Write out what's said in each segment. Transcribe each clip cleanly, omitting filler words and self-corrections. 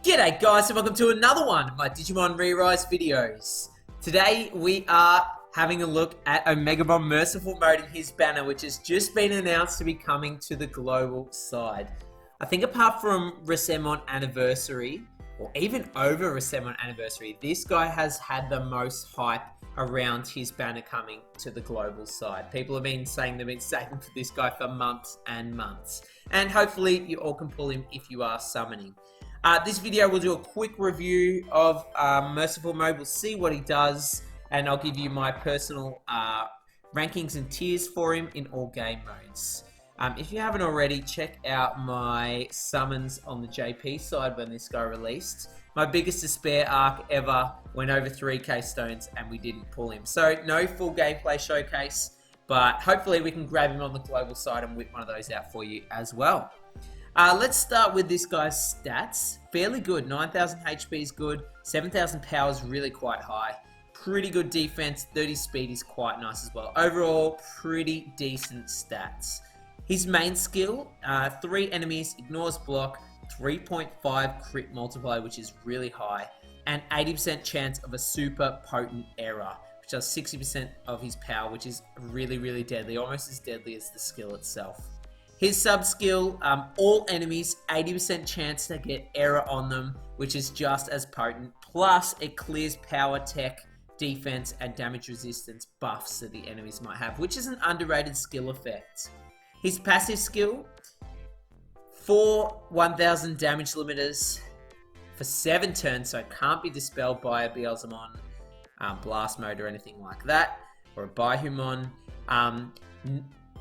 G'day guys and welcome to another one of my Digimon ReArise videos. Today we are having a look at Omegamon Merciful Mode in his banner, which has just been announced to be coming to the global side. I think apart from ReArise Anniversary, or even over ReArise Anniversary, this guy has had the most hype around his banner coming to the global side. People have been saying they've been saving for this guy for months and months. And hopefully you all can pull him if you are summoning. This video will do a quick review of Merciful Mode. We'll see what he does, and I'll give you my personal rankings and tiers for him in all game modes. If you haven't already, check out my summons on the JP side when this guy released. My biggest despair arc ever went over 3k stones and we didn't pull him. So no full gameplay showcase, but hopefully we can grab him on the global side and whip one of those out for you as well. Let's start with this guy's stats. Fairly good. 9,000 HP is good. 7,000 power is really quite high. Pretty good defense. 30 speed is quite nice as well. Overall, pretty decent stats. His main skill, 3 enemies, ignores block, 3.5 crit multiplier, which is really high, and 80% chance of a super potent error, which does 60% of his power, which is really, really deadly. Almost as deadly as the skill itself. His sub-skill, all enemies, 80% chance to get error on them, which is just as potent. Plus, it clears power tech, defense, and damage resistance buffs that the enemies might have, which is an underrated skill effect. His passive skill, 4 1000 damage limiters for 7 turns, so it can't be dispelled by a Beelzemon blast mode or anything like that, or a Baihumon.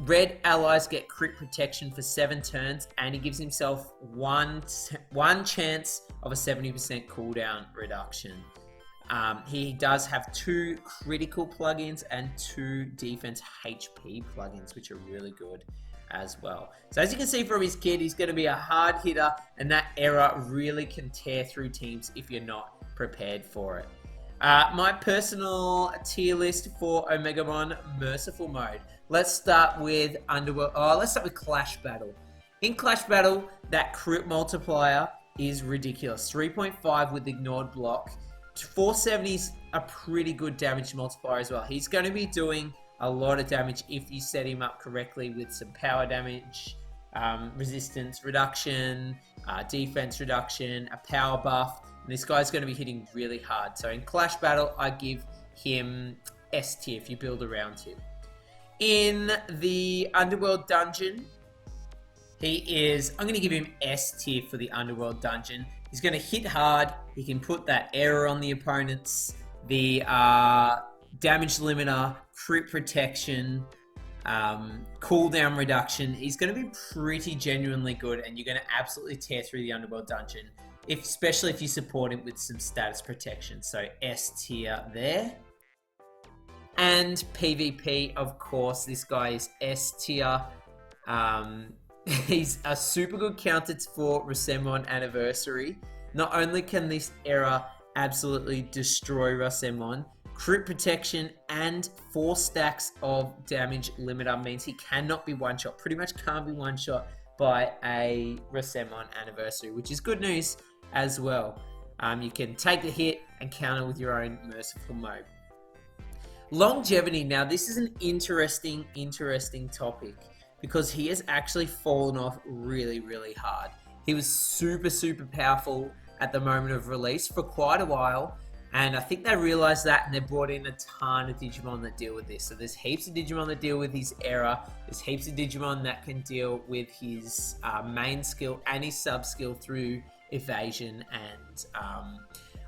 Red allies get crit protection for 7 turns, and he gives himself one chance of a 70% cooldown reduction. He does have 2 critical plugins and 2 defense HP plugins, which are really good as well. So as you can see from his kit, he's going to be a hard hitter, and that error really can tear through teams if you're not prepared for it. My personal tier list for Omegamon Merciful Mode. Let's start with let's start with Clash Battle. In Clash Battle, that crit multiplier is ridiculous. 3.5 with ignored block. 470 is a pretty good damage multiplier as well. He's going to be doing a lot of damage if you set him up correctly with some power damage, resistance reduction, defense reduction, a power buff. And this guy's going to be hitting really hard. So in Clash Battle, I give him S tier if you build around him. In the Underworld Dungeon, I'm going to give him S tier for the Underworld Dungeon. He's going to hit hard. He can put that error on the opponents. The damage limiter, crit protection, cooldown reduction. He's going to be pretty genuinely good, and you're going to absolutely tear through the Underworld Dungeon, especially if you support him with some status protection. So S tier there. And PvP, of course, this guy is S tier. He's a super good counter for ReArise Anniversary. Not only can this error absolutely destroy ReArise, crit protection and 4 stacks of damage limiter means he cannot be one-shot. Pretty much can't be one-shot by a ReArise Anniversary, which is good news as well. You can take the hit and counter with your own Merciful Mode. Longevity. Now, this is an interesting topic because he has actually fallen off really, really hard. He was super powerful at the moment of release for quite a while, and I think they realized that, and they brought in a ton of Digimon that deal with this. So there's heaps of Digimon that deal with his error. There's heaps of Digimon that can deal with his main skill and his sub skill through evasion, and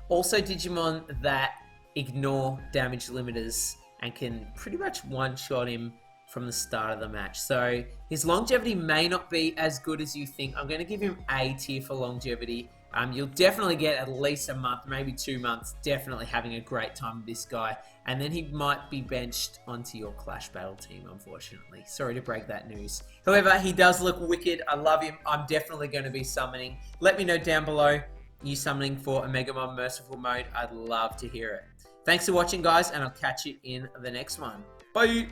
also Digimon that ignore damage limiters and can pretty much one-shot him from the start of the match. So his longevity may not be as good as you think. I'm going to give him A tier for longevity. You'll definitely get at least a month, maybe 2 months, definitely having a great time with this guy. And then he might be benched onto your Clash Battle team, unfortunately. Sorry to break that news. However, he does look wicked. I love him. I'm definitely going to be summoning. Let me know down below, you summoning for Omegamon Merciful Mode. I'd love to hear it. Thanks for watching, guys, and I'll catch you in the next one. Bye!